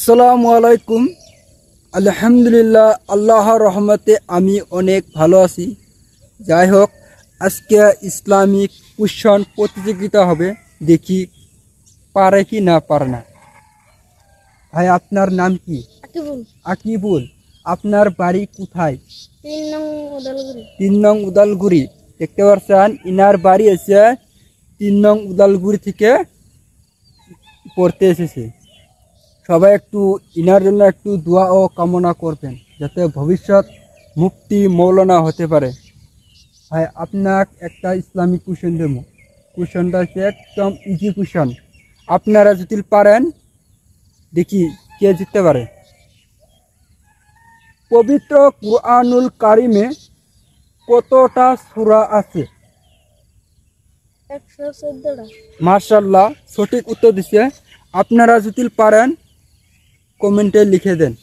আসসালামু আলাইকুম। আলহামদুলিল্লাহ, আল্লাহর রহমতে আমি অনেক ভালো আছি। যাই হোক, আজকে ইসলামিক কুশন প্রতিযোগিতা হবে, দেখি পারে কি না পারে না। ভাই, আপনার নাম কি? আকিবুল। আপনার বাড়ি কোথায়? 3 নং উদালগুড়ি। দেখতে পাচ্ছেন, ইনার বাড়ি এসে 3 নং উদালগুড়ি থেকে পড়তে এসেছে। সবাই একটু ইনার জন্য একটু দোয়া ও কামনা করবেন, যাতে ভবিষ্যৎ মুফতি মৌলানা হতে পারে। ভাই, আপনার একটা ইসলামিক কুশন দেব। কুশনটা হচ্ছে একদম ইজি কুশন। আপনারা যদি পারেন, দেখি কে জিততে পারে। পবিত্র কুরআনুল কারিমে কতটা সূরা আছে? 114টা। মাশাআল্লাহ, সঠিক উত্তর দিচ্ছে। আপনারা যদি পারেন কমেন্টে লিখে দেন।